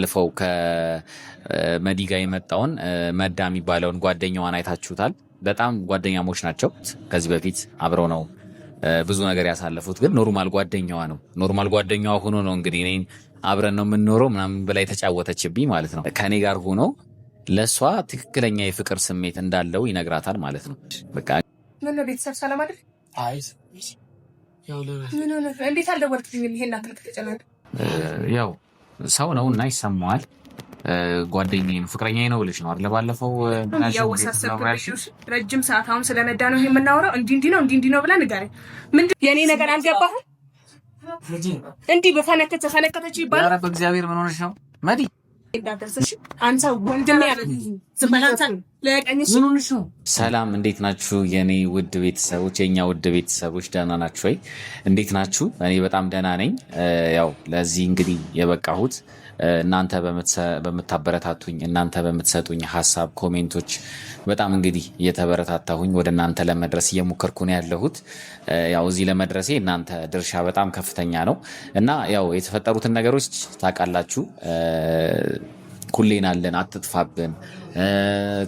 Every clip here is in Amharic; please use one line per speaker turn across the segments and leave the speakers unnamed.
ልፈው ከመዲ ጋር የመጣውን መዳ የሚባለውን ጓደኛዋን አይታችሁታል። በጣም ጓደኛሞች ናቸው። ከዚህ በፊት አብረው ነው ብዙ ነገር ያሳለፉት። ግን ኖርማል ጓደኛዋ ነው። ኖርማል ጓደኛዋ ሆኖ ነው እንግዲህ እኔን አብረን ነው የምንኖረው ምናምን በላይ ተጫወተችብኝ ማለት ነው። ከኔ ጋር ሆኖ ለእሷ ትክክለኛ የፍቅር ስሜት እንዳለው ይነግራታል ማለት ነው። በቃ
ምን ነው ቤተሰብ ሰላም አይደል?
አይ
እንዴት አልደወልክልኝም? ይሄን አክል ከተጨናነቅ
ያው ሰው ነው እና ይሰማዋል። ጓደኛዬ ነው ፍቅረኛዬ ነው ብለሽ ነው አይደል? ባለፈው
ረጅም ሰዓት አሁን ስለነዳ ነው የምናወራው። እንዲህ ነው ብላ ንገረኝ። ምንድን የኔ ነገር አልገባህም? እንዲህ በፈነከተች ይባላል።
ኧረ በእግዚአብሔር ምን ሆነሽ ነው መዲ? ሰላም እንዴት ናችሁ የኔ ውድ ቤተሰቦች፣ የኛ ውድ ቤተሰቦች ደህና ናችሁ ወይ? እንዴት ናችሁ? እኔ በጣም ደህና ነኝ። ያው ለዚህ እንግዲህ የበቃሁት እናንተ በምታበረታቱኝ እናንተ በምትሰጡኝ ሀሳብ ኮሜንቶች በጣም እንግዲህ እየተበረታታሁኝ ወደ እናንተ ለመድረስ እየሞከርኩ ነው ያለሁት። ያው እዚህ ለመድረሴ እናንተ ድርሻ በጣም ከፍተኛ ነው እና ያው የተፈጠሩትን ነገሮች ታውቃላችሁ። ኩሌናለን አትጥፋብን፣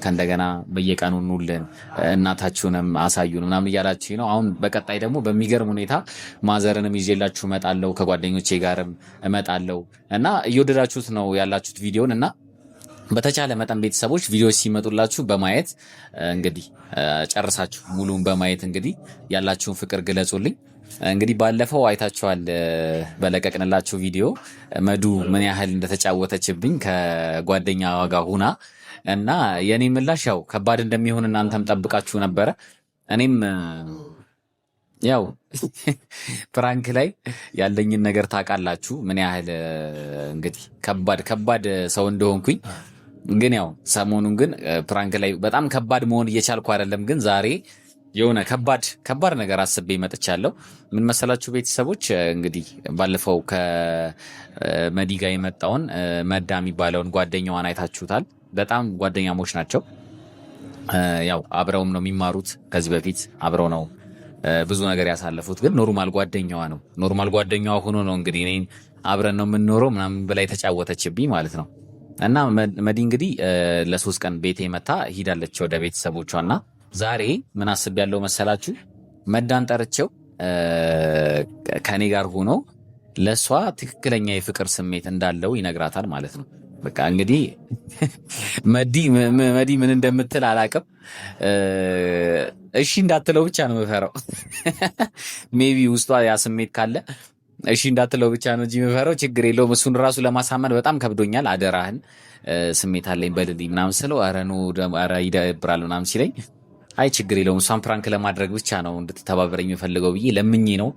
ከእንደገና በየቀኑ ኑልን፣ እናታችሁንም አሳዩን ምናምን እያላችሁ ነው። አሁን በቀጣይ ደግሞ በሚገርም ሁኔታ ማዘርንም ይዤላችሁ እመጣለሁ፣ ከጓደኞቼ ጋርም እመጣለሁ እና እየወደዳችሁት ነው ያላችሁት ቪዲዮን እና በተቻለ መጠን ቤተሰቦች ቪዲዮዎች ሲመጡላችሁ በማየት እንግዲህ ጨርሳችሁ ሙሉን በማየት እንግዲህ ያላችሁን ፍቅር ግለጹልኝ። እንግዲህ ባለፈው አይታችኋል በለቀቅንላችሁ ቪዲዮ መዱ ምን ያህል እንደተጫወተችብኝ ከጓደኛ ዋጋ ሁና እና የኔ ምላሽ ያው ከባድ እንደሚሆን እናንተም ጠብቃችሁ ነበረ። እኔም ያው ፕራንክ ላይ ያለኝን ነገር ታውቃላችሁ ምን ያህል እንግዲህ ከባድ ሰው እንደሆንኩኝ። ግን ያው ሰሞኑን ግን ፕራንክ ላይ በጣም ከባድ መሆን እየቻልኩ አይደለም። ግን ዛሬ የሆነ ከባድ ነገር አስቤ መጥቻለሁ። ምን መሰላችሁ ቤተሰቦች፣ እንግዲህ ባለፈው ከመዲ ጋር የመጣውን መዳ የሚባለውን ጓደኛዋን አይታችሁታል። በጣም ጓደኛሞች ናቸው። ያው አብረውም ነው የሚማሩት። ከዚህ በፊት አብረው ነው ብዙ ነገር ያሳለፉት። ግን ኖርማል ጓደኛዋ ነው። ኖርማል ጓደኛዋ ሆኖ ነው እንግዲህ እኔን አብረን ነው የምንኖረው ምናምን በላይ ተጫወተችብኝ ማለት ነው። እና መዲ እንግዲህ ለ3 ቀን ቤቴ መታ ሂዳለች ወደ ቤተሰቦቿና ዛሬ ምን አስቤያለሁ መሰላችሁ? መዳን ጠርቼው ከኔ ጋር ሆኖ ለእሷ ትክክለኛ የፍቅር ስሜት እንዳለው ይነግራታል ማለት ነው። በቃ እንግዲህ መዲ ምን እንደምትል አላቅም። እሺ እንዳትለው ብቻ ነው የምፈራው። ሜቢ ውስጧ ያ ስሜት ካለ እሺ እንዳትለው ብቻ ነው እንጂ የምፈራው ችግር የለውም። እሱን ራሱ ለማሳመን በጣም ከብዶኛል። አደራህን ስሜት አለኝ በልልኝ ምናምን ስለው ኧረ ይደብራል ምናምን ሲለኝ አይ ችግር የለውም እሷን ፕራንክ ለማድረግ ብቻ ነው እንድትተባበረኝ የምፈልገው ብዬ ለምኜ ነው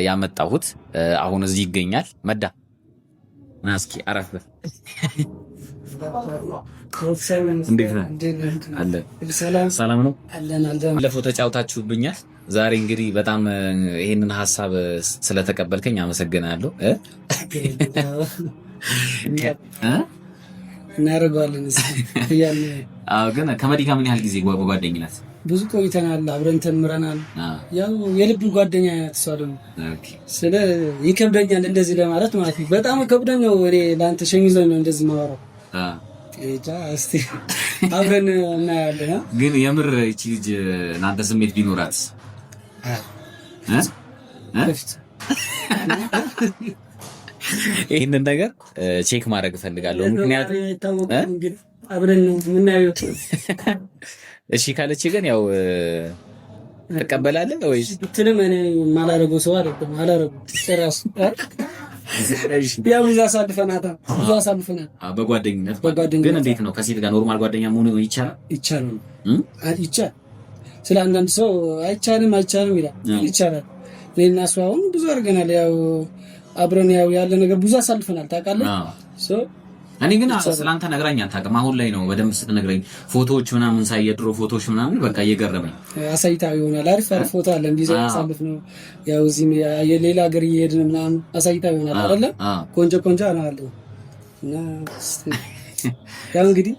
ያመጣሁት። አሁን እዚህ ይገኛል። መዳ ና እስኪ አረፍ በል። እንዴት ነህ? አለ ሰላም ነው። ባለፈው ተጫውታችሁብኛል። ዛሬ እንግዲህ በጣም ይሄንን ሀሳብ ስለተቀበልከኝ አመሰግናለሁ።
እናደርገዋለን።
ግን ከመዲ ጋር ምን ያህል ጊዜ ጓደኝነት?
ብዙ ቆይተናል፣ አብረን ተምረናል። ያው የልብ ጓደኛ ናት እሷ ደግሞ። ስለ ይከብደኛል እንደዚህ ለማለት ማለት ነው። በጣም ከብደኛው እኔ ለአንተ ሸሚዞኝ ነው እንደዚህ ማወራው። እስቲ አብረን እናያለን።
ግን የምር እቺ ልጅ እናንተ ስሜት ቢኖራት ይህንን ነገር ቼክ ማድረግ እፈልጋለሁ። ምክንያቱም
አብረን ነው የምናየው።
እሺ ካለች ግን ያው ትቀበላለህ ወይስ?
እንትንም እኔ ማላረገው ሰው አይደለም። አላረገው ራሱ ያው ብዙ አሳልፈናል።
በጓደኝነት ግን እንዴት ነው ከሴት ጋር ኖርማል ጓደኛ መሆኑ ይቻላል?
ይቻላል። ስለ አንዳንድ ሰው አይቻልም ይላል። ይቻላል። እኔና እሷ አሁን ብዙ አድርገናል። ያው አብረን ያው ያለ ነገር ብዙ አሳልፈናል። ታውቃለህ?
እኔ ግን ስላንተ ነግራኝ አታውቅም። አሁን ላይ ነው በደንብ ስትነግረኝ ፎቶዎች ምናምን ሳይ የድሮ ፎቶዎች ምናምን በቃ እየገረመኝ
አሳይታው ይሆናል። አሪፍ ፎቶ አለ ቢዛ አሳልፍ ነው ያው እዚህ የሌላ ሀገር እየሄድን ምናምን አሳይታው ይሆናል አይደል? ቆንጆ አናለሁ እና ያው እንግዲህ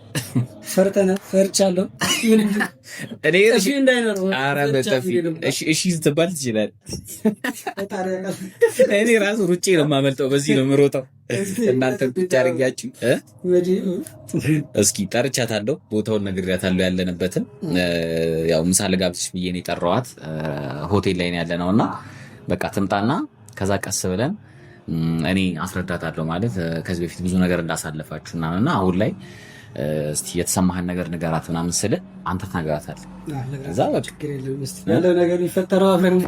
ፈርቻለሁ።
እኔ እሺ እንዳይኖር እሺ ስትባል ትችላለህ። እኔ ራሱ ሩጬ ነው የማመልጠው። በዚህ ነው የምሮጠው።
እናንተ ብቻ አድርጋችሁ እስኪ ጠርቻታለሁ፣ ቦታውን ነግሬያታለሁ ያለንበትን። ያው ምሳ ልጋብዝሽ ብዬ ነው የጠራኋት። ሆቴል ላይ ነው ያለነውና በቃ ትምጣና ከዛ ቀስ ብለን እኔ አስረዳታለሁ። ማለት ከዚህ በፊት ብዙ ነገር እንዳሳለፋችሁና እና አሁን ላይ እስቲ የተሰማህን ነገር ንገራት ምናምን ስል አንተ ትነግራታለህ። ከዛ በቃ
ያለው ነገር ይፈጠረው አብረን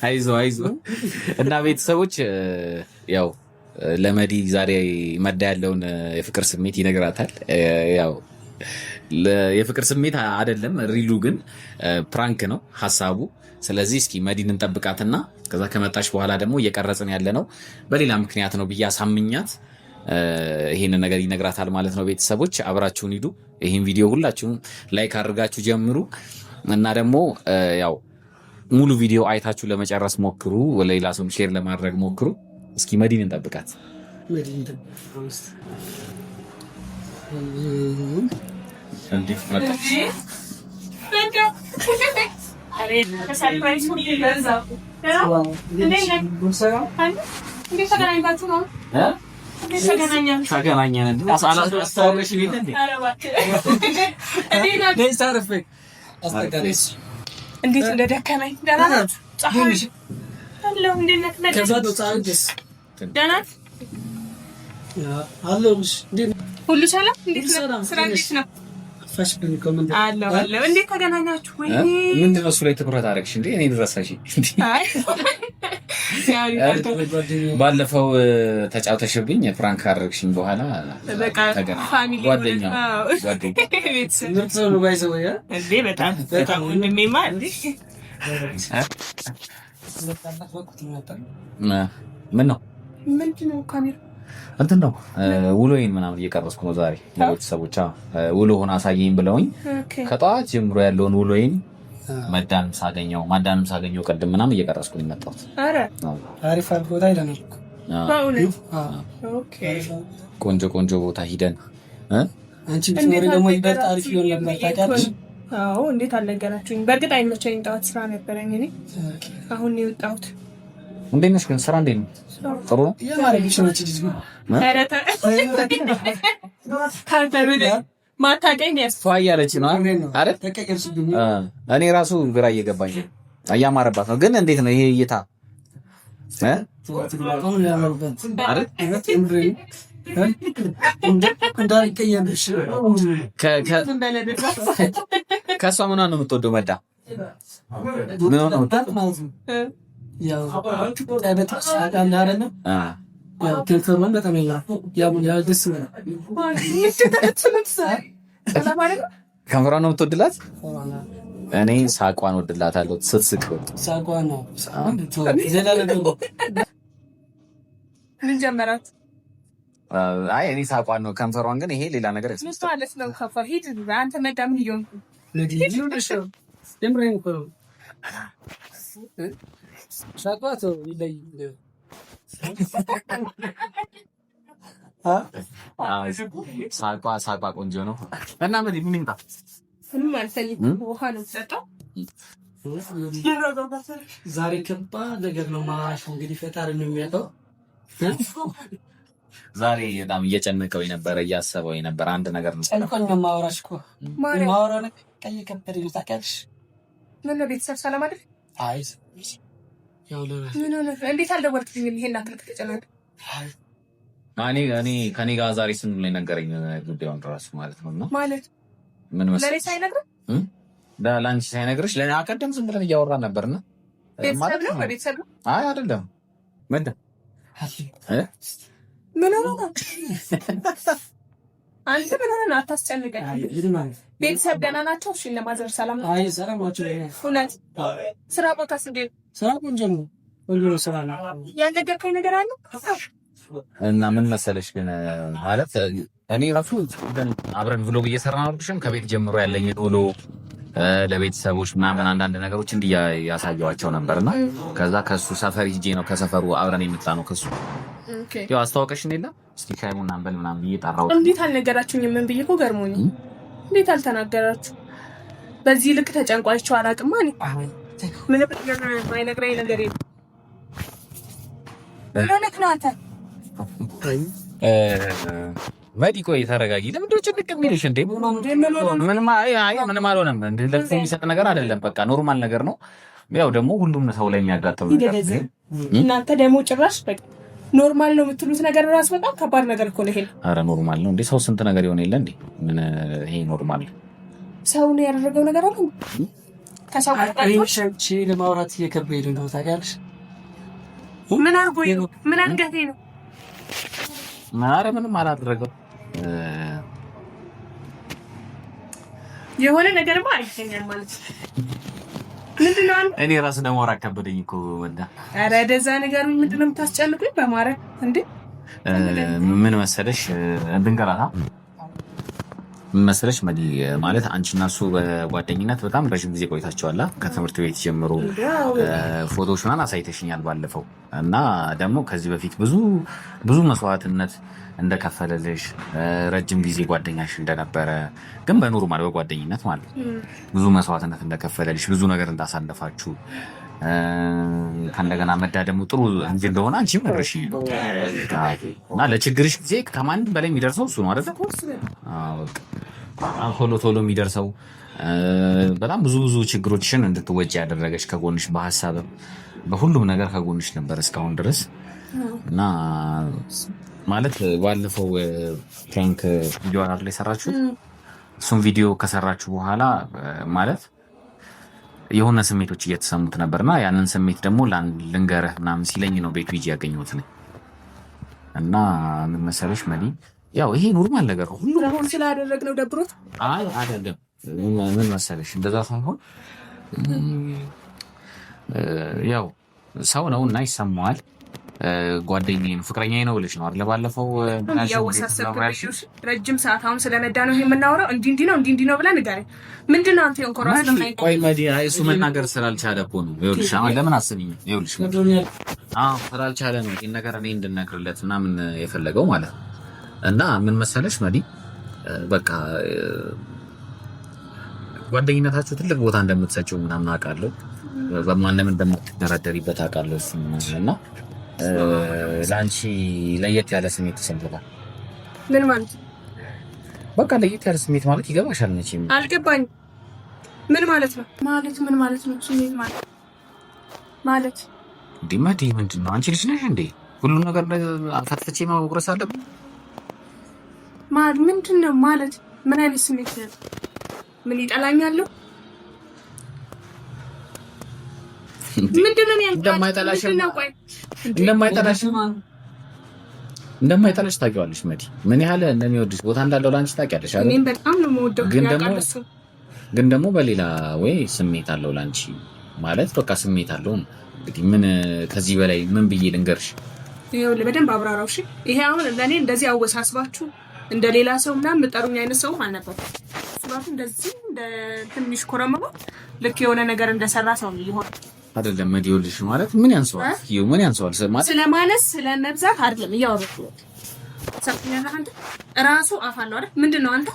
አይዞ እና ቤተሰቦች ያው ለመዲ ዛሬ መዳ ያለውን የፍቅር ስሜት ይነግራታል። ያው የፍቅር ስሜት አይደለም ሪሉ ግን ፕራንክ ነው ሐሳቡ። ስለዚህ እስኪ መዲን እንጠብቃትና ከዛ ከመጣች በኋላ ደግሞ እየቀረጽን ያለ ነው በሌላ ምክንያት ነው ብዬ አሳምኛት ይሄንን ነገር ይነግራታል ማለት ነው። ቤተሰቦች አብራችሁን ሂዱ። ይሄን ቪዲዮ ሁላችሁም ላይክ አድርጋችሁ ጀምሩ እና ደግሞ ያው ሙሉ ቪዲዮ አይታችሁ ለመጨረስ ሞክሩ። ለሌላ ሰው ሼር ለማድረግ ሞክሩ። እስኪ መዲን እንጠብቃት። እንዴት መጣች?
እንዴት እንደደከመኝ ደህና ናት። ሁሉ ሰላም? እንዴት ነው ስራ? እንዴት ነው አለው? እንዴት ተገናኛችሁ? ወይ
ምንድን ነው እሱ ላይ ትኩረት አደረግሽ እንዴ? እኔ ድረሳሽ ባለፈው ተጫውተሽብኝ ፕራንክ አደረግሽኝ። በኋላ በቃ ፋሚሊ ጓደኛ
ቤተሰብ ነው ባይዘው ያ
እንዴ በጣም ወንድሜማ እንዴ
ምን ነው
ምንድነው ካሜራ
እንትን ነው ውሎዬን ምናምን እየቀረስኩ ነው ዛሬ ለቤተሰቦች። ውሎውን አሳየኝ ብለውኝ ከጠዋት ጀምሮ ያለውን ውሎዬን ማዳንም ሳገኘው ቀድም ምናምን እየቀረስኩ ነው የመጣሁት።
አረ
አሪፍ ቦታ ሄደን
ኦኬ
ቆንጆ ቦታ ሂደን
አንቺ ብትኖሪ ደግሞ ይበልጥ አሪፍ ይሆን ነበር። ታውቂያለሽ?
አዎ እንዴት አልነገራችሁኝ? በእርግጥ አይመቸኝም፣ ጠዋት ስራ ነበረኝ እኔ አሁን ነው የወጣሁት።
እንዴት ነሽ ግን? ስራ እንዴት ነው? ጥሩ ነው።
የማረግሽ ነው ልጅ ነው
አረታ ካንተብለ ማታቀኝ ያስፋ
ያለች ነው አይደል?
ተቀየርሽብኝ።
እኔ ራሱ ግራ እየገባኝ እያማረባት ነው። ግን እንዴት ነው ይሄ እይታ ከእሷ ምኗን ነው የምትወደው? መዳ ምን ሆነ ከንፈሯን ነው የምትወድላት? እኔ ሳቋን ወድላታለሁ። ስትስቅ
ምን ጀመራት?
አይ እኔ ሳቋን ነው። ከንፈሯን ግን ይሄ ሌላ ነገር
ማለት ነው። ከንፈር ሂድ አንተ መዳ ምን ይሆንኩ
ሻቋቶ ይለይ
ሳቋ ቆንጆ ነው። እና ምን ይምጣ?
ምንም አልፈልግም። ውሃ ነው የምጠጣው።
ዛሬ ከባድ ነገር ነው ማዋሽ። እንግዲህ ፈጣሪ ነው የሚያውቀው።
ዛሬ በጣም እየጨነቀው የነበረ እያሰበው የነበረ አንድ ነገር ነው።
ጨንቆኝ ነው የማወራሽ እኮ ማወራው ነው። ቀይ ከበደ ነው ታውቂያለሽ?
ምን ነው ቤተሰብ ሰላም አይደል?
አይ ያው
ምን ሆነ? እንዴት አልደወልክልኝም? ይሄን አክል ተጨናነቅ።
እኔ ከኔ ጋር ዛሬ ስንት ላይ ነገረኝ ጉዳዩን ራሱ ማለት ነውና
ማለት
ምን መሰለኝ
ለኔ ሳይነግረኝ
ለአንቺ ሳይነግርሽ ለኔ አቀደም ዝም ብለን እያወራን ነበርና
ቤተሰብ ነው ቤተሰብ ነው።
አይ አይደለም ምን
ሆነ? አንተ ምን ሆነ? አታስጨንቀኝ። ቤተሰብ ደህና ናቸው? እሺ ለማዘር ሰላም ነው?
አይ ሰላም ናቸው።
እውነት ስራ ቦታስ እንዴት?
ስራ ቆንጆ ነው። ሁሉ ስራ ነው።
ያልነገርከኝ ነገር አለ?
እና ምን መሰለሽ ግን ማለት እኔ ራሱ አብረን ቭሎግ እየሰራን አልኩሽም ከቤት ጀምሮ ያለኝ ቶሎ ለቤተሰቦች ምናምን አንዳንድ ነገሮች እንዲህ ያሳየዋቸው ነበርና ከዛ ከሱ ሰፈር ሂጄ ነው ከሰፈሩ አብረን የመጣ ነው ከሱ ያው አስተዋወቀሽ እንደሌላ እስቲ ሻይሙና አንበል ምናምን እየጠራው
እንዴት አልነገራችሁኝም? ምን ብዬ እኮ ገርሞኝ እንዴት አልተናገራችሁ? በዚህ ልክ ተጨንቋችሁ አላውቅም። ምን ማይነግረኝ ነገር የለም። ምን ሆነህ ነው አንተ?
መዲ ቆይ ተረጋጊ። ለምንድነው ጭንቅ የሚልሽ እንዴ? ምንም አልሆነም። ለቅሶ የሚሰጥ ነገር አይደለም። በቃ ኖርማል ነገር ነው። ያው ደግሞ ሁሉም ሰው ላይ የሚያጋጥም ነገር።
እናንተ ደግሞ ጭራሽ በቃ ኖርማል ነው የምትሉት ነገር ራስ በጣም ከባድ ነገር እኮ ነው ይሄ።
ኧረ ኖርማል ነው እንዴ? ሰው ስንት ነገር ይሆን የለ እንዴ? ምን ይሄ ኖርማል ነው?
ሰው ነው ያደረገው ነገር አለ። ከሰው ጋር
ለማውራት እየከበደ ነው ታውቂያለሽ።
ምን አርጎኝ ነው? ምን አንገቴ ነው?
ኧረ ምንም አላደረገው።
የሆነ ነገርማ አይተኛል ማለት ነው። ምንድነው?
እኔ ራስ ደግሞ ማውራት ከበደኝ እኮ ወዳ።
ኧረ ደዛ ነገር ምንድነው የምታስጨንቁኝ? በማረግ እንዴ
ምን መሰለሽ እንድንገራታ መሰለሽ መዲ ማለት አንቺና እሱ በጓደኝነት በጣም ረጅም ጊዜ ቆይታችኋል። ከትምህርት ቤት ጀምሮ ፎቶዎች ምናምን አሳይተሽኛል ባለፈው። እና ደግሞ ከዚህ በፊት ብዙ መስዋዕትነት እንደከፈለልሽ ረጅም ጊዜ ጓደኛሽ እንደነበረ ግን በኖርማል በጓደኝነት ማለት ብዙ መስዋዕትነት እንደከፈለልሽ ብዙ ነገር እንዳሳለፋችሁ ከእንደገና መዳ ደግሞ ጥሩ እንጂ እንደሆነ አንቺም ነግረሽ እና ለችግርሽ ጊዜ ከማንም በላይ የሚደርሰው እሱ ነው አይደል? ቶሎ የሚደርሰው በጣም ብዙ ችግሮችሽን እንድትወጪ ያደረገች ከጎንሽ በሀሳብም በሁሉም ነገር ከጎንሽ ነበር እስካሁን ድረስ እና ማለት ባለፈው ፕራንክ ቪዲዮ ላይ ሰራችሁ። እሱም ቪዲዮ ከሰራችሁ በኋላ ማለት የሆነ ስሜቶች እየተሰሙት ነበርና ያንን ስሜት ደግሞ ልንገርህ ምናምን ሲለኝ ነው ቤቱ ሂጂ ያገኘሁት ነኝ። እና ምን መሰለሽ መዲ ያው ይሄ ኖርማል ነገር ነው። ሁሉ
አሁን ስላደረግነው ደብሮት
አይደለም። ምን መሰለሽ እንደዛ ሳይሆን ያው ሰው ነው እና ይሰማዋል። ጓደኛዬ ነው ፍቅረኛዬ ነው ብለሽ ነው አይደል? ባለፈው
ያወሳሰብኩሽ ረጅም ሰዓት አሁን ስለነዳ ነው የምናወራው። እንዲህ ነው ብላ ንገረኝ። ምንድነው አንተ የንኮራስ ለማይ
ቆይ መዲ እሱ መናገር ስላልቻለ እኮ ነው። ይኸውልሽ አሁን ለምን አስብኝ። ይኸውልሽ ስላልቻለ ነው ይሄን ነገር እኔ እንድነግርለት ምናምን የፈለገው ማለት ነው። እና ምን መሰለሽ መዲ በቃ ጓደኝነታችሁ ትልቅ ቦታ እንደምትሰጪው ምናምን አውቃለሁ። በማንም እንደምትደረደሪበት አውቃለሁ። እና ለአንቺ ለየት ያለ ስሜት ተሰምቶታል።
ምን ማለት
በቃ ለየት ያለ ስሜት ማለት ይገባሻል መቼም።
አልገባኝም። ምን ማለት ነው? ምን ማለት ነው? ስሜት ማለት
እንዴ መዲ ምንድን ነው? አንቺ ልጅ ነሽ እንዴ? ሁሉም ነገር ፈትፍቼ መቁረስ አለብኝ
ምንድን ነው ማለት? ምን አይነት ስሜት ነው? ምን ይጠላኛል? ምንድን ነው
እንደማይጠላሽ ታውቂዋለሽ መዲ። ምን ያህል እንደሚወድሽ ቦታ እንዳለው ላንቺ ታውቂያለሽ አይደል?
እኔም በጣም ነው የምወደው።
ግን ደግሞ በሌላ ወይ ስሜት አለው ላንቺ ማለት በቃ ስሜት አለው። እንግዲህ ምን ከዚህ በላይ ምን ብዬ ልንገርሽ?
ይኸውልህ በደንብ አብራራው እሺ። ይሄ አሁን ለእኔ እንደዚህ አወሳስባችሁ እንደ ሌላ ሰው ምናምን የምጠሩኝ አይነት ሰው አልነበረም። ስባቱ እንደዚህ እንደ ትንሽ ኮረመባ ልክ የሆነ ነገር እንደሰራ ሰው ይሆን
አይደለም መዲ። ይኸውልሽ ማለት ምን ያንሰዋል ማለት
ስለማነስ ስለመብዛት አይደለም እያወራሁ ሰጥኛለህ። አንተ ራሱ አፋለው አይደል? ምንድነው አንተ?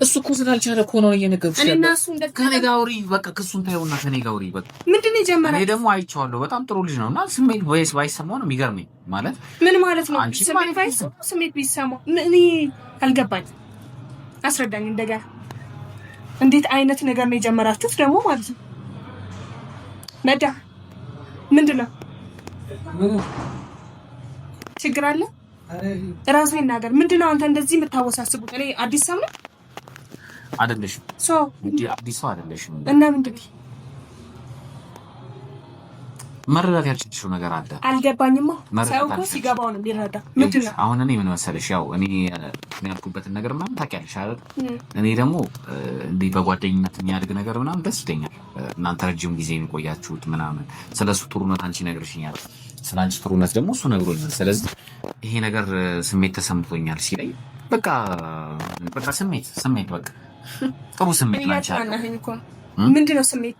እሱ እኮ ስላልቻለ እኮ ነው እየነገርኩሽ።
እኔ እና እሱ
ከኔ ጋር አውሪ በቃ። ክሱን ታየውና ከኔ ጋር አውሪ በቃ።
ምንድነው የጀመረው?
እኔ ደግሞ አይቼዋለሁ። በጣም ጥሩ ልጅ ነውና ስሜት ወይስ ባይሰማው ነው የሚገርመኝ። ማለት
ምን ማለት ነው? ስሜት ቢሰማው እኔ አልገባኝ። አስረዳኝ እንደገና። እንዴት አይነት ነገር ነው የጀመራችሁት ደግሞ ማለት ነው? መዳ ምንድነው ችግር አለ? ራሱ ይናገር። ምንድነው አንተ እንደዚህ የምታወሳስቡት? እኔ አዲስ ሰው ነኝ
አይደለሽም? አዲስ ሰው አይደለሽም።
እና ምንድነው
መረዳት ያልችልሽው ነገር አለ።
አልገባኝማ። ሰው እኮ ሲገባው ነው የሚረዳ። ምንድነው
አሁን እኔ ምን መሰለሽ፣ ያው እኔ ያልኩበትን ነገር ምናምን ታውቂያለሽ አይደል? እኔ ደግሞ እንዲህ በጓደኝነት የሚያድግ ነገር ምናምን ደስ ይለኛል። እናንተ ረጅም ጊዜ የሚቆያችሁት ምናምን ስለሱ ጥሩነት አንቺ ነግርሽኛል፣ ስለ አንቺ ጥሩነት ደግሞ እሱ ነግሮኛል። ስለዚህ ይሄ ነገር ስሜት ተሰምቶኛል ሲለኝ በቃ ስሜት በቃ ጥሩ ስሜት ናቻለ።
ምንድነው ስሜት?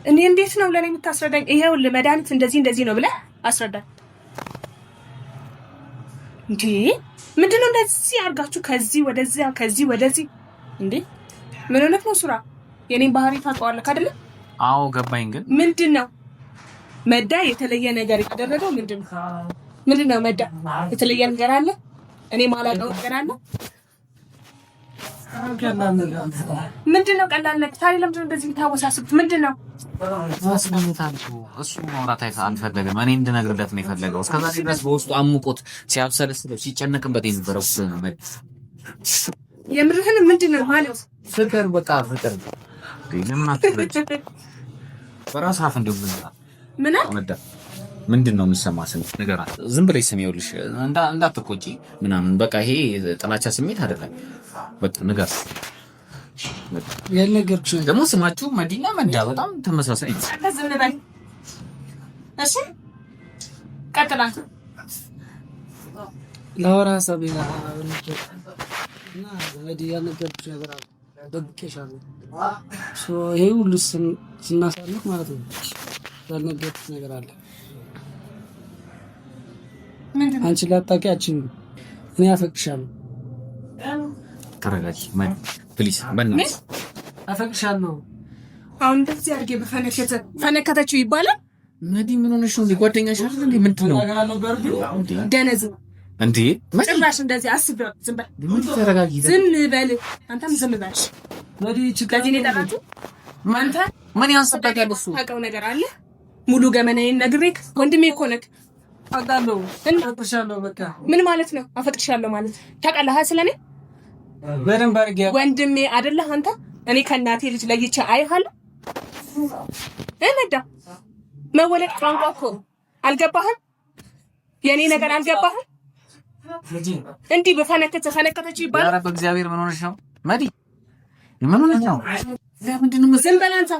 እኔ እንዴት ነው ለኔ የምታስረዳኝ? ይሄው ለመድኃኒት እንደዚህ ነው ብለህ አስረዳኝ እንዴ። ምንድነው እንደዚህ አድርጋችሁ ከዚህ ወደዚህ እንዴ? ምን ሆነህ ነው ሱራ? የኔን ባህሪ ታውቀዋለህ አይደል?
አዎ ገባኝ። ግን
ምንድነው መዳ የተለየ ነገር ያደረገው ምንድነው? መዳ የተለየ ነገር አለ? እኔ ማላውቀው ነገር አለ? ምንድነው ቀላል ነገር? ታዲያ ለምንድነው እንደዚህ የምታወሳስቡት? ምንድነው?
እሱ ማውራት አልፈለገም። እኔ እንድነግርለት ነው የፈለገው። እስከዛ ድረስ በውስጡ አሙቆት ሲያብሰለስለው ሲጨነቅበት የነበረው
የምርህን ምንድነው ማለት?
ፍቅር በቃ ፍቅር ለምን አትፈጭ? በራስ አፍ እንደምን
ምን
ምንድነው የምሰማው? ንገራት። ዝም ብለሽ ስም ይኸውልሽ፣ እንዳትቆጪ ምናምን በቃ ይሄ ጥላቻ ስሜት አይደለም። በቃ ንገር።
ያልነገርኩሽ
ደግሞ ስማችሁ መዲና መዳ በጣም ተመሳሳይ ነው።
ዝም በል እሺ። ቀጥላት
ላወራ ሰቤና እና መዲ ያልነገርኩሽ ነገር አለ ደብቄሻለሁ። ይሄ ሁሉ ስናሳልፍ ማለት ነው ያልነገርኩሽ ነገር አለ። አንቺ ላታውቂያችን እኔ አፈቅርሻለሁ።
ተረጋጊ ማን ፕሊዝ በእናትሽ
አፈቅርሻለሁ።
አሁን እንደዚህ አድርጌ ፈነከተችው ይባላል።
መዲ ምን ሆነሽ ነው? ጓደኛሽ አይደል እንዴ? ምንድነው
ደነዝ
እንዴ?
ጭራሽ እንደዚህ አስበው። ዝም በል
ተረጋጊ።
ዝም በል አንተም ዝም በል።
መዲ
ከዚህ ነው የጠራችው። አንተ
ምን ያንሰጣል? እሱ
ታውቀው ነገር አለ። ሙሉ ገመናዬን ነግሬክ ወንድሜ እኮ ነህ።
አውቃለሁ። አፈቅርሻለሁ። በቃ
ምን ማለት ነው አፈቅርሻለሁ ማለት? ታውቃለህ ስለኔ
በደንብ አድርጌ
ወንድሜ አይደለህ አንተ? እኔ ከእናቴ ልጅ ለይቼ አይሃለሁ። መዳ መወለድ ቋንቋ እኮ አልገባህም? የኔ ነገር አልገባህም? እንዲህ በፈነከተች ይባላል።
ኧረ በእግዚአብሔር ምን ሆነሽ ነው መዲ? ምን ሆነሽ ነው? ለምንድን ነው
ዝም በል አንተ።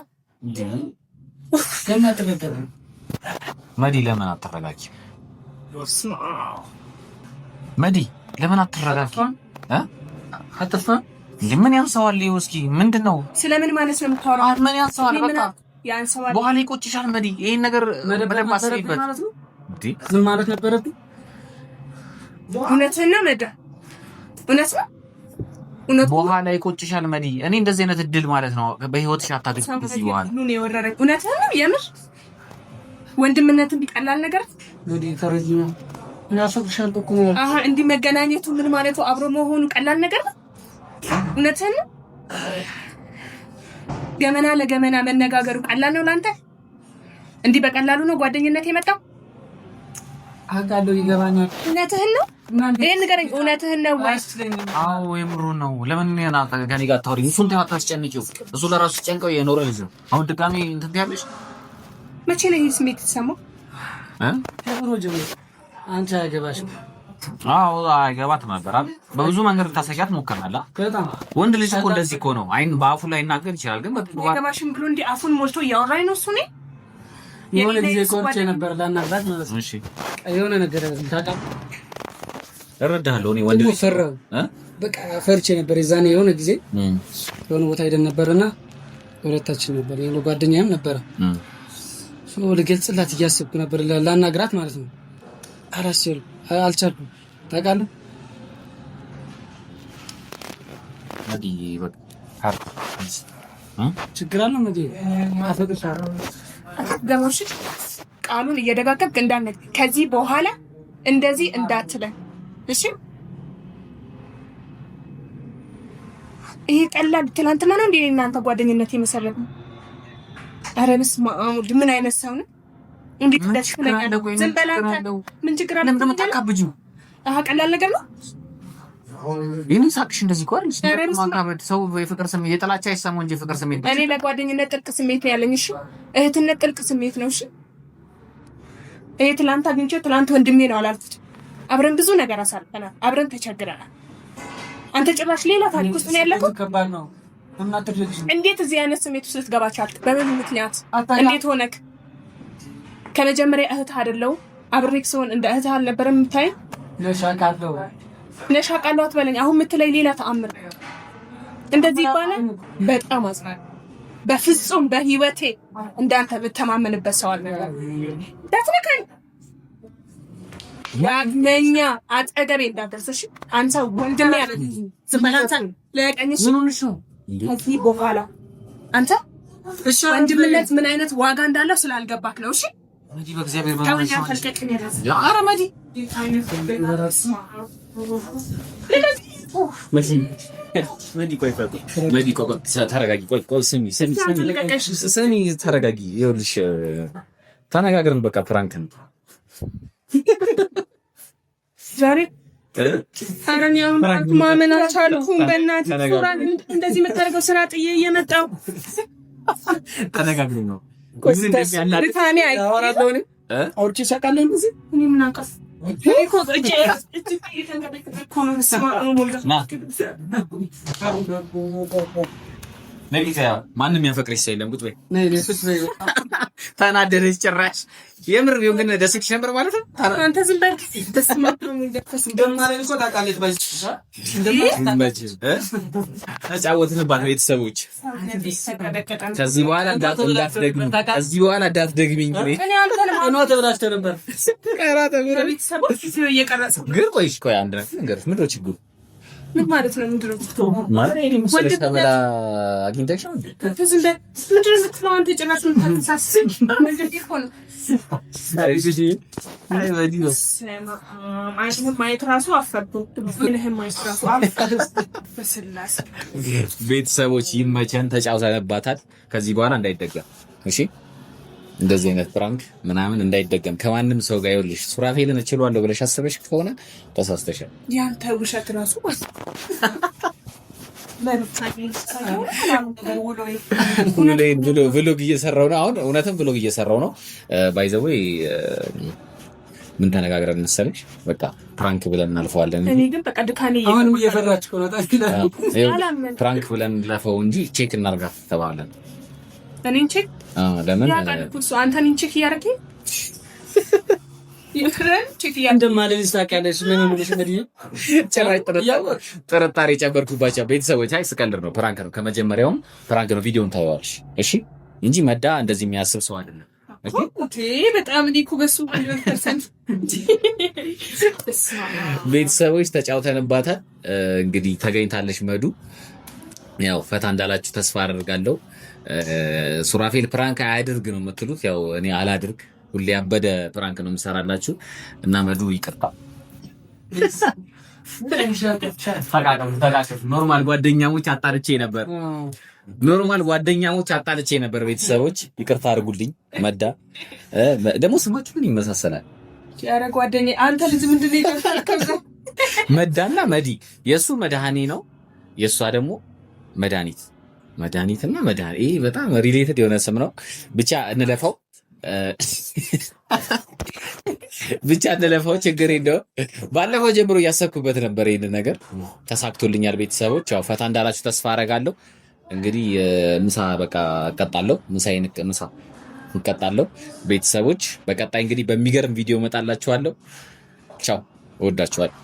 መዲ ለምን አትረጋጊ? መዲ ለምን አትረጋጊ? አጥፋ ምን ያንሰዋል? እስኪ ምንድነው?
ስለምን ማለት ነው የምታወራው?
ምን ያንሰዋል? በቃ
ያንሰዋል።
በኋላ ይቆጭሻል መዲ። ይሄን ነገር በደንብ አስቢበት።
ዝም ማለት ነበረብኝ።
እውነትህን ነው መዳ፣ እውነት ነው።
በኋላ ይቆጭሻል መዲ። እኔ እንደዚህ አይነት እድል ማለት ነው በህይወትሽ አታገኝም ከዚህ በኋላ።
እውነትህን ነው የምር። ወንድምነት እንዲቀላል ነገር
መዲ ተረጅም ያፈቅርሻለሁ እኮ ነው።
እንዲህ መገናኘቱ ምን ማለቱ አብሮ መሆኑ ቀላል ነገር ነው። እውነትህን ነው። ገመና ለገመና መነጋገሩ ቀላል ነው ላንተ? እንዲህ በቀላሉ ነው ጓደኝነት የመጣው?
አውቃለሁ፣ ይገባኛል።
እውነትህን ነው። ይሄን ንገረኝ፣ እውነትህን ነው ወይስ?
አዎ የምሩን ነው። ለምን ከኔ ጋር ታወሪኝ? እሱን ታስጨንቂው። እሱ ለራሱ ጨንቀው የኖረ ልጅ ነው። አሁን ድጋሜ እንትን ትያለሽ።
መቼ ነው ይሄ ስሜት የተሰማው?
ከድሮ ጀምሮ አንቺ አይገባሽም።
አዎ አይገባትም ነበር። በብዙ መንገድ ታሰቂያት ሞከራላ።
በጣም
ወንድ ልጅ እኮ እንደዚህ እኮ ነው። አይን በአፉ ላይ ይናገር ይችላል፣ ግን
አይገባሽም ብሎ እንዲህ አፉን ሞልቶ እያወራኝ ነው እሱ። እኔ
የሆነ ጊዜ ቆርጬ ነበር ላናግራት ማለት ነው።
እሺ
የሆነ ነገር ታውቃለህ፣
እረዳለሁ። እኔ ወንድ ልጅ
ፈራሁ፣ በቃ ፈርቼ ነበር። የዛኔ የሆነ ጊዜ የሆነ ቦታ ሄደን ነበርና ሁለታችን ነበር፣ የሆነ ጓደኛዬም ነበረ። ልገልጽላት እያሰብኩ ነበር ላናግራት ማለት ነው። አልቻልኩም። ታውቃለህ ችግር አለ መዲ አፈቅርሻለሁ።
ገሞሽ ቃሉን እየደጋገምክ እንዳትነግር ከዚህ በኋላ እንደዚህ እንዳትለን እሺ? ይሄ ቀላል ትናንትና ነው እንዴ እናንተ ጓደኝነት የመሰረት ነው? ኧረ በስመ አብ ምን አይነት ሰው ነው? እንዴት እንደተፈለገ ዝም በላንተ ምን ችግር አለ?
ለምን ተቃብጂው?
ቀላል ነገር ነው።
ይሄን ሳቅሽ እንደዚህ ቆርጥ ማካበድ ሰው የፍቅር ስሜት የጥላቻ አይሰማው እንጂ ፍቅር ስሜት
እኔ ለጓደኝነት ጥልቅ ስሜት ነው ያለኝ። እሺ እህትነት ጥልቅ ስሜት ነው። እሺ ይሄ ትላንት አግኝቼው ትላንት ወንድሜ ነው አላልኩት። አብረን ብዙ ነገር አሳልፈናል። አብረን ተቸግረናል። አንተ ጭራሽ ሌላ ታሪክ ውስጥ ነው ያለከው።
ከባድ ነው።
እንዴት እዚህ አይነት ስሜት ውስጥ ልትገባ ቻልክ? በምን ምክንያት? እንዴት ሆነክ? ከመጀመሪያ እህትህ አይደለው? አብሬክ ስሆን እንደ እህትህ አልነበረም የምታይ? ነሻቃለሁ አትበለኝ። አሁን የምትለይ ሌላ ተአምር እንደዚህ ይባላል። በጣም አዝናለሁ። በፍጹም በህይወቴ እንዳንተ ብተማመንበት ሰው አለ። ዳትነካኝ ያግመኛ አጠገቤ እንዳትደርስ አንተ ወንድሜ ያለ ዝምባላንተ ለቀኝሽ
ምን ሆነሽ ነው?
ከዚህ በኋላ አንተ ወንድምነት ምን አይነት ዋጋ እንዳለው ስላልገባክ ነው። እሺ
መዲ በእግዚአብሔር ተረጋጊ። ይኸውልሽ ተነጋግረን በቃ ፕራንክ ነው
ዛሬ። ማመን አልቻልኩም። በእናትህ እንደዚህ የምታደርገው ስራ ጥዬ እየመጣሁ
ተነጋግረን ነው ማንም ያፈቅርሽ ሰው የለም። ቁጭ በይ። ተናደደች ጭራሽ። የምር ቢሆን ግን ደስ ይልሽ ነበር ማለት ነው።
አንተ ዝም በል።
ተጫወትንባት ቤተሰቦች። ከዚህ በኋላ እንዳትደግሚኝ። ግን ቆይሽ ቆይ አንድ ነገር ምንድን ነው ችግሩ?
ምን ማለት ነው? ምንድን ነው
ማለት ተበላ አግኝተሽ ነው እንዴ?
ምንድን ነው ትላንት አንተ ጭራሽ ምን ታሳስብ? ምንድን ነው?
ቤተሰቦች ይመቸን። ተጫውተንባታል። ከዚህ በኋላ እንዳይደገም እሺ። እንደዚህ አይነት ፕራንክ ምናምን እንዳይደገም ከማንም ሰው ጋር። ይኸውልሽ ሱራፌልን እችላለሁ ብለሽ አስበሽ ከሆነ ተሳስተሻል።
ያንተ ውሸት ራሱ
ብሎግ እየሰራው ነው አሁን። እውነትም ብሎግ እየሰራው ነው። ባይ ዘ ዌይ ምን ተነጋግረን መሰለሽ? በቃ ፕራንክ ብለን እናልፈዋለን።
እኔ ግን በቃ ድካኔ
አሁንም እየፈራች ነው።
ፕራንክ ብለን እንለፈው እንጂ ቼክ እናርጋት ተባለን።
እኔን ቼክ
ለምን
አንተ እኔን ቼክ እያደረግኝ
ጥርጣሬ ጨመርኩባቸው ቤተሰቦች። አይ ስቀልድ ነው፣ ፕራንክ ነው። ከመጀመሪያውም ፕራንክ ነው። ቪዲዮን ታየዋለሽ እሺ፣ እንጂ መዳ እንደዚህ የሚያስብ ሰው አይደለም።
በጣም
ቤተሰቦች ተጫውተንባታል። እንግዲህ ተገኝታለች መዱ። ያው ፈታ እንዳላችሁ ተስፋ አደርጋለሁ። ሱራፌል ፕራንክ አያድርግ ነው የምትሉት፣ ያው እኔ አላድርግ። ሁሌ ያበደ ፕራንክ ነው የምሰራላችሁ እና መዱ ይቅርታ። ኖርማል ጓደኛሞች አጣልቼ ነበር። ቤተሰቦች ይቅርታ አድርጉልኝ። መዳ ደግሞ ስማችሁ ምን ይመሳሰላል?
ኧረ ጓደኛዬ አንተ ልጅ ምንድን ነው ይቀርታል?
መዳና መዲ የእሱ መድኃኒ ነው፣ የእሷ ደግሞ መድኃኒትና መድኃኒ። ይሄ በጣም ሪሌትድ የሆነ ስም ነው። ብቻ እንለፈው ችግር የለውም። ባለፈው ጀምሮ እያሰብኩበት ነበር ይህን ነገር፣ ተሳክቶልኛል። ቤተሰቦች ያው ፈታ እንዳላችሁ ተስፋ አደርጋለሁ። እንግዲህ ምሳ በቃ እቀጣለሁ። ምሳ እቀጣለሁ። ቤተሰቦች በቀጣይ እንግዲህ በሚገርም ቪዲዮ እመጣላችኋለሁ። ቻው፣ እወዳችኋለሁ።